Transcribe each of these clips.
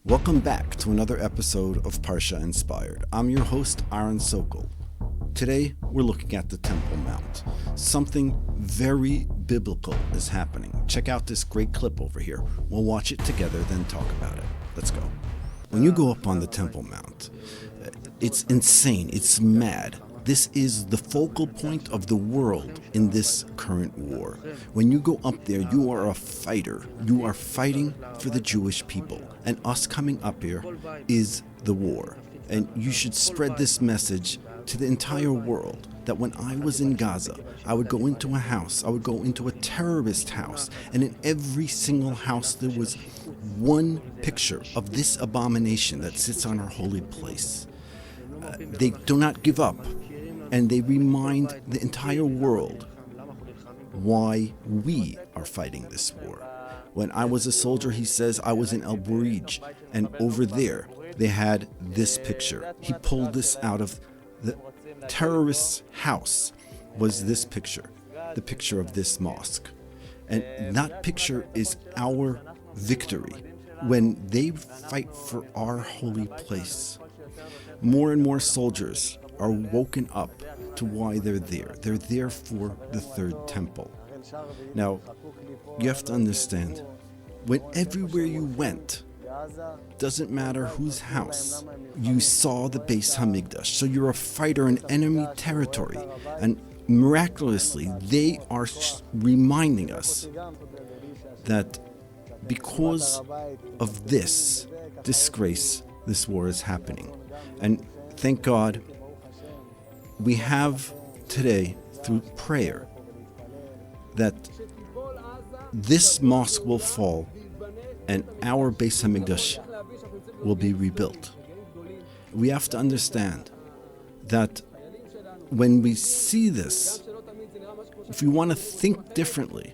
Welcome back to another episode of Parsha Inspired. I'm your host, Aaron Sokol. Today, we're looking at the Temple Mount. Something very biblical is happening. Check out this great clip over here. We'll watch it together, then talk about it. Let's go. When you go up on the Temple Mount, it's insane. It's mad. This is the focal point of the world in this current war. When you go up there, you are a fighter. You are fighting for the Jewish people. And us coming up here is the war. And you should spread this message to the entire world that when I was in Gaza, I would go into a house, I would go into a terrorist house, and in every single house there was one picture of this abomination that sits on our holy place. They do not give up, and they remind the entire world why we are fighting this war. When I was a soldier, he says, I was in El Burij, and over there they had this picture. He pulled this out of the terrorist's house, was this picture, the picture of this mosque. And that picture is our victory when they fight for our holy place. More and more soldiers are woken up to why they're there. They're there for the third temple. Now, you have to understand, when everywhere you went, doesn't matter whose house, you saw the Beis Hamikdash. So you're a fighter in enemy territory. And miraculously, they are reminding us that because of this disgrace, this war is happening. And thank God, we have today, through prayer, that this mosque will fall and our Beis Hamikdash will be rebuilt. We have to understand that when we see this, if we want to think differently,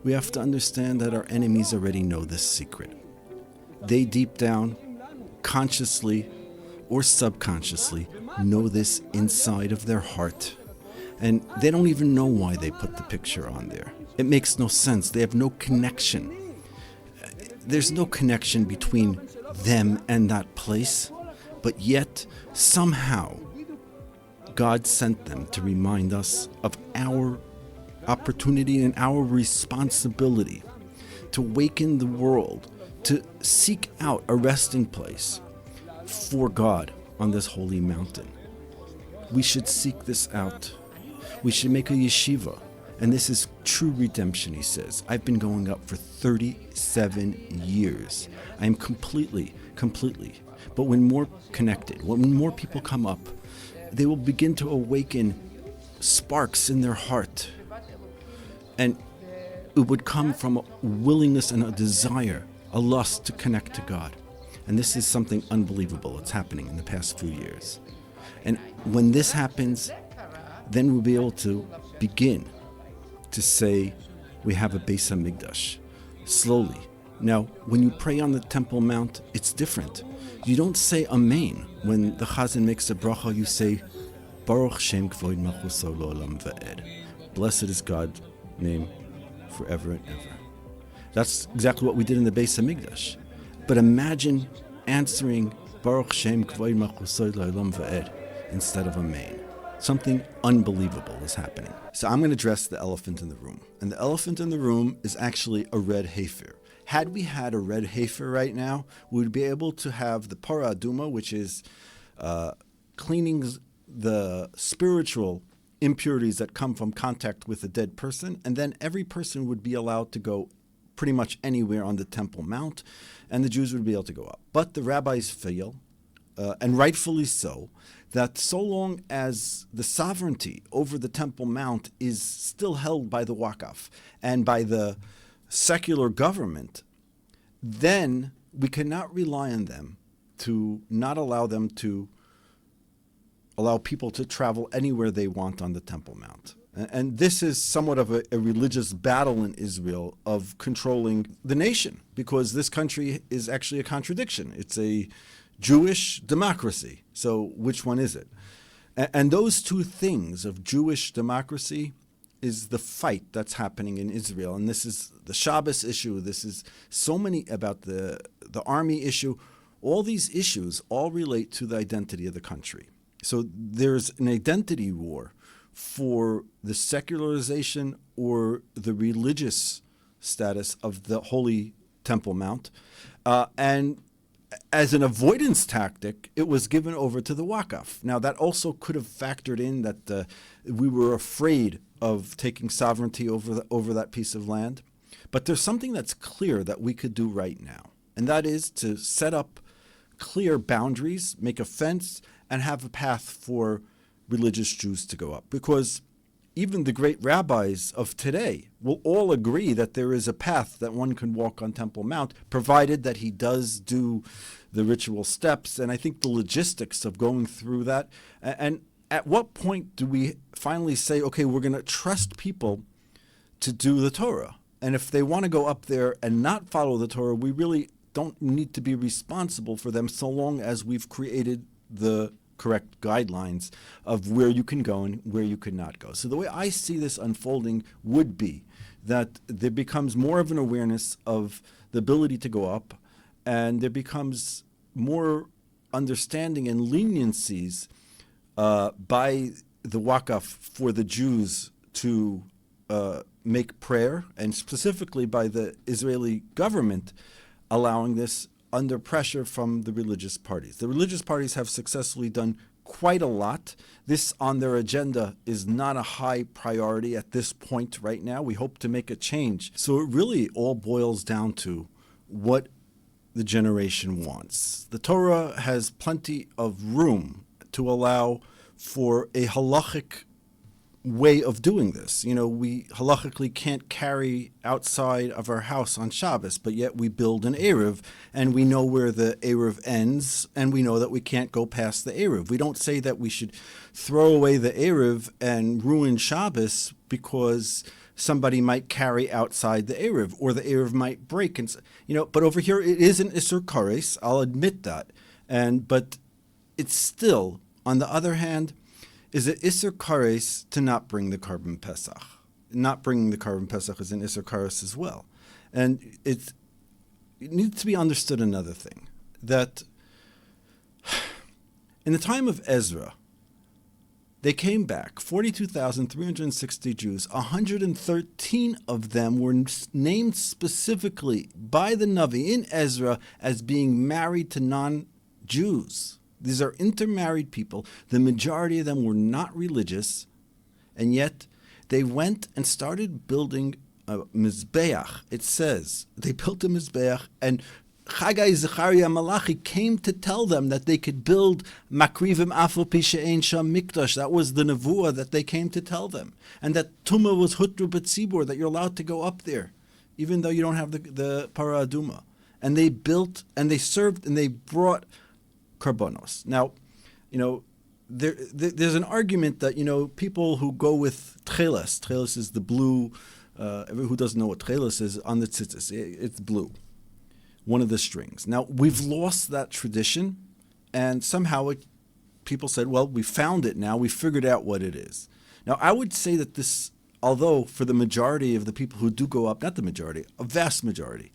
we have to understand that our enemies already know this secret. They deep down, consciously or subconsciously, know this inside of their heart. And they don't even know why they put the picture on there. It makes no sense. They have no connection. There's no connection between them and that place, but yet somehow God sent them to remind us of our opportunity and our responsibility to awaken the world, to seek out a resting place for God on this holy mountain. We should seek this out. We should make a yeshiva. And this is true redemption, he says. I've been going up for 37 years. I am completely. But when more connected, when more people come up, they will begin to awaken sparks in their heart. And it would come from a willingness and a desire, a lust to connect to God. And this is something unbelievable. It's happening in the past few years. And when this happens, then we'll be able to begin to say we have a Beis Hamikdash slowly. Now, when you pray on the Temple Mount, it's different. You don't say Amen. When the Chazan makes a bracha, you say Baruch Shem Kvoid Malchuso L'olam Va'ed. Blessed is God's name forever and ever. That's exactly what we did in the Beis Hamikdash. But imagine answering Baruch Shem Kvoid Malchuso L'olam Va'ed instead of Amen. Something unbelievable is happening. So I'm going to address the elephant in the room. And the elephant in the room is actually a red heifer. Had we had a red heifer right now, we would be able to have the para aduma, which is cleaning the spiritual impurities that come from contact with a dead person. And then every person would be allowed to go pretty much anywhere on the Temple Mount, and the Jews would be able to go up. But the rabbis feel, and rightfully so, that so long as the sovereignty over the Temple Mount is still held by the Waqf and by the secular government, then we cannot rely on them to not allow them to allow people to travel anywhere they want on the Temple Mount. And this is somewhat of a religious battle in Israel of controlling the nation, because this country is actually a contradiction. It's a Jewish democracy. So which one is it? And those two things of Jewish democracy is the fight that's happening in Israel. And this is the Shabbos issue. This is so many about the army issue. All these issues all relate to the identity of the country. So there's an identity war for the secularization or the religious status of the Holy Temple Mount. And as an avoidance tactic, it was given over to the Waqf. Now, that also could have factored in that we were afraid of taking sovereignty over that piece of land. But there's something that's clear that we could do right now, and that is to set up clear boundaries, make a fence, and have a path for religious Jews to go up. Because even the great rabbis of today will all agree that there is a path that one can walk on Temple Mount, provided that he does do the ritual steps. And I think the logistics of going through that. And at what point do we finally say, okay, we're going to trust people to do the Torah? And if they want to go up there and not follow the Torah, we really don't need to be responsible for them so long as we've created the correct guidelines of where you can go and where you could not go. So the way I see this unfolding would be that there becomes more of an awareness of the ability to go up, and there becomes more understanding and leniencies by the Waqf for the Jews to make prayer, and specifically by the Israeli government allowing this under pressure from the religious parties. The religious parties have successfully done quite a lot. This on their agenda is not a high priority at this point right now. We hope to make a change. So it really all boils down to what the generation wants. The Torah has plenty of room to allow for a halachic way of doing this. You know, we halachically can't carry outside of our house on Shabbos, but yet we build an Eruv, and we know where the Eruv ends, and we know that we can't go past the Eruv. We don't say that we should throw away the Eruv and ruin Shabbos because somebody might carry outside the Eruv, or the Eruv might break. And but over here it is an Isur Kares, I'll admit that. But it's still, on the other hand, is it Isur Kares to not bring the Karban Pesach? Not bringing the Karban Pesach is an Isur Kares as well. And it needs to be understood another thing, that in the time of Ezra, they came back, 42,360 Jews. 113 of them were named specifically by the Navi in Ezra as being married to non-Jews. These are intermarried people. The majority of them were not religious, and yet they went and started building a Mizbeach. It says they built a Mizbeach, and Chagai Zechariah Malachi came to tell them that they could build Makrivim Afal Pi She'ein Sham Mikdash. That was the Nevuah that they came to tell them. And that Tumah was Hutru B'tzibur, that you're allowed to go up there, even though you don't have the Para Aduma. And they built, and they served, and they brought Karbonos. Now, there's an argument that, people who go with Tcheles is the blue, who doesn't know what Tcheles is, on the tzitzis, it's blue, one of the strings. Now, we've lost that tradition, and somehow people said, well, we found it now, we figured out what it is. Now, I would say that this, although for the majority of the people who do go up, not the majority, a vast majority,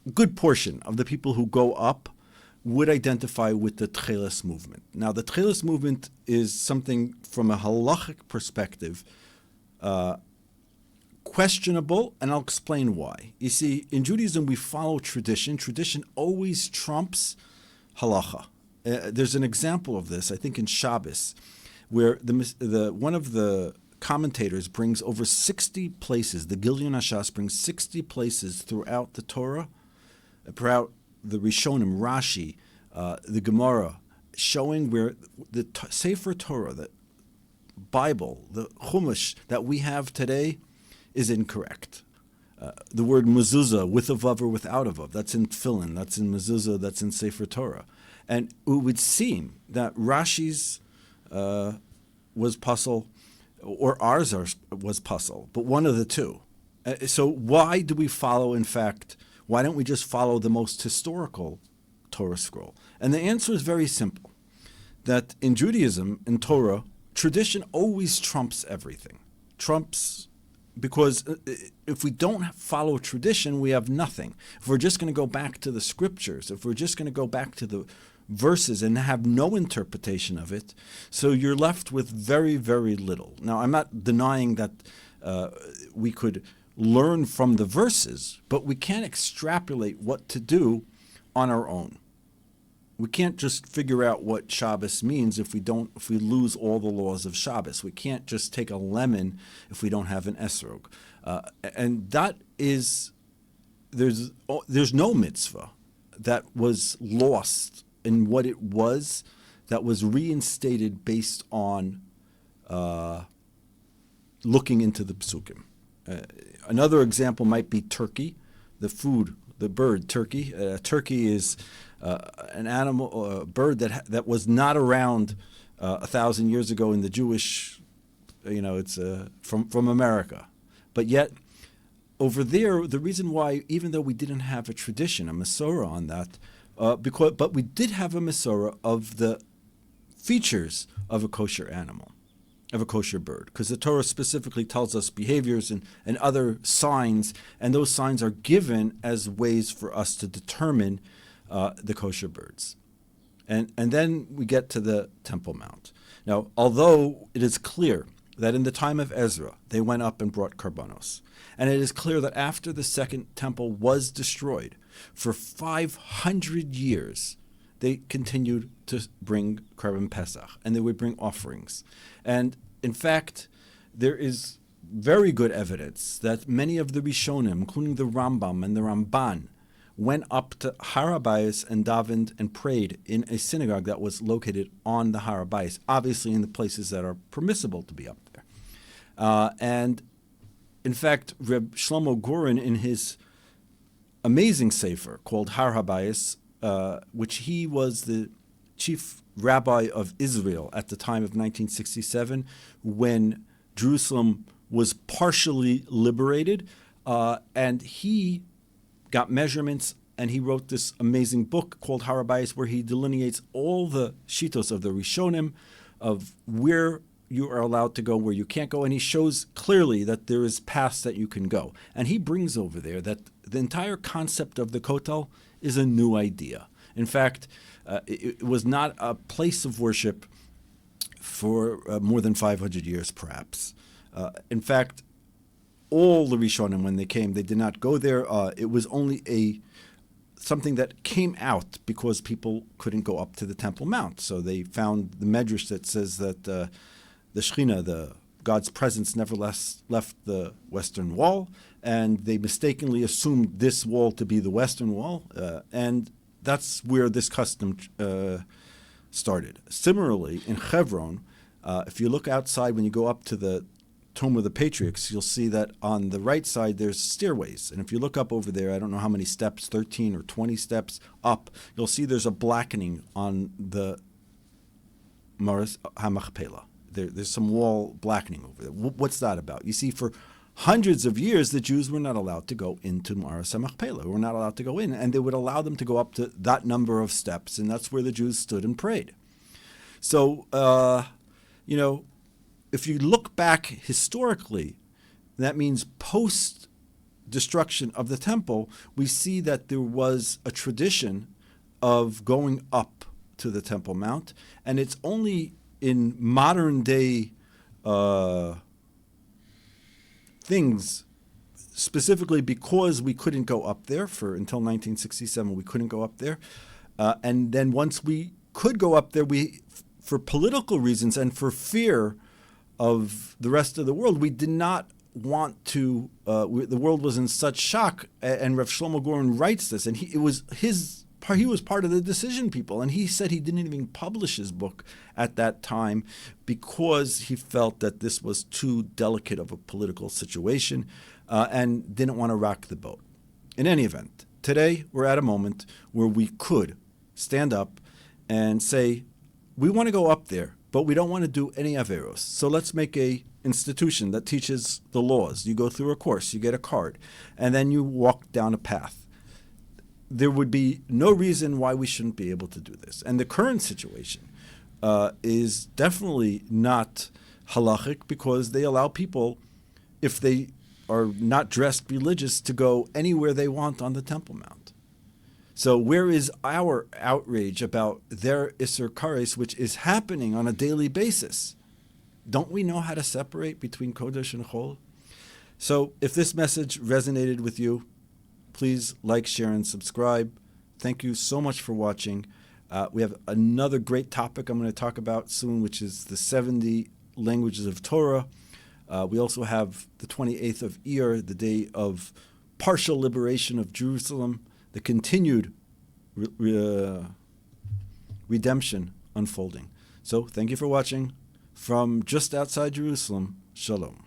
a good portion of the people who go up would identify with the Tcheles movement. Now, the Tcheles movement is something from a halachic perspective questionable, and I'll explain why. You see, in Judaism, we follow tradition. Tradition always trumps halacha. There's an example of this, I think, in Shabbos, where one of the commentators brings over 60 places. The Gilyon HaShas brings 60 places throughout the Torah, throughout the Rishonim, Rashi, the Gemara, showing where the Sefer Torah, the Bible, the Chumash that we have today is incorrect. The word mezuzah, with a vav or without a vav, that's in Tefillin, that's in mezuzah, that's in Sefer Torah. And it would seem that Rashi's was puzzle, or ours was puzzle, but one of the two. So why do we follow, in fact, why don't we just follow the most historical Torah scroll? And the answer is very simple, that in Judaism, in Torah, tradition always trumps everything. trumps, because if we don't follow tradition, we have nothing. If we're just going to go back to the scriptures, if we're just going to go back to the verses and have no interpretation of it, so you're left with very, very little. Now, I'm not denying that we could learn from the verses, but we can't extrapolate what to do on our own. We can't just figure out what Shabbos means if we lose all the laws of Shabbos. We can't just take a lemon if we don't have an esrog. And that is, there's no mitzvah that was lost in what it was, that was reinstated based on looking into the psukim. Another example might be turkey, the food, the bird turkey. Turkey is an animal, a bird that was not around 1,000 years ago in the Jewish, it's from America. But yet, over there, the reason why, even though we didn't have a tradition, a Masorah on that, but we did have a Masorah of the features of a kosher animal, of a kosher bird, because the Torah specifically tells us behaviors and other signs, and those signs are given as ways for us to determine the kosher birds. And then we get to the Temple Mount. Now, although it is clear that in the time of Ezra, they went up and brought karbanos, and it is clear that after the second temple was destroyed, for 500 years, they continued to bring Korban Pesach, and they would bring offerings. And in fact, there is very good evidence that many of the Rishonim, including the Rambam and the Ramban, went up to Har HaBayis and davened and prayed in a synagogue that was located on the Har HaBayis, obviously in the places that are permissible to be up there. And in fact, Reb Shlomo Goren, in his amazing sefer called Har HaBayis, which he was the chief rabbi of Israel at the time of 1967, when Jerusalem was partially liberated, and he got measurements, and he wrote this amazing book called Har HaBayis, where he delineates all the shitos of the Rishonim, of where you are allowed to go, where you can't go, and he shows clearly that there is paths that you can go. And he brings over there that the entire concept of the Kotel is a new idea. In fact, it was not a place of worship for more than 500 years, perhaps. In fact, all the Rishonim, when they came, they did not go there. It was only something that came out because people couldn't go up to the Temple Mount. So they found the Medrash that says that the Shekhinah, God's presence, never left the Western Wall, and they mistakenly assumed this wall to be the Western Wall, and that's where this custom started. Similarly, in Hebron, if you look outside when you go up to the Tomb of the Patriarchs, you'll see that on the right side there's stairways. And if you look up over there, I don't know how many steps, 13 or 20 steps up, you'll see there's a blackening on the Maras HaMachpelah. There's some wall blackening over there. What's that about? You see, for hundreds of years, the Jews were not allowed to go into Maras HaMachpelah. Were not allowed to go in, and they would allow them to go up to that number of steps, and that's where the Jews stood and prayed. So, if you look back historically, that means post-destruction of the temple, we see that there was a tradition of going up to the Temple Mount, and it's only in modern day things, specifically because we couldn't go up there until 1967, we couldn't go up there, and then once we could go up there, for political reasons and for fear of the rest of the world, we did not want to. The world was in such shock, and Rav Shlomo Goren writes this, and he was part of the decision people, and he said he didn't even publish his book at that time because he felt that this was too delicate of a political situation and didn't want to rock the boat. In any event, today we're at a moment where we could stand up and say, we want to go up there, but we don't want to do any averos. So let's make a institution that teaches the laws. You go through a course, you get a card, and then you walk down a path. There would be no reason why we shouldn't be able to do this. And the current situation is definitely not halachic because they allow people if they are not dressed religious, to go anywhere they want on the Temple Mount. So where is our outrage about their Isser Kares, which is happening on a daily basis? Don't we know how to separate between Kodesh and Chol? So if this message resonated with you, please like, share, and subscribe. Thank you so much for watching. We have another great topic I'm going to talk about soon, which is the 70 languages of Torah. We also have the 28th of Iyar, the day of partial liberation of Jerusalem, the continued redemption unfolding. So thank you for watching. From just outside Jerusalem, Shalom.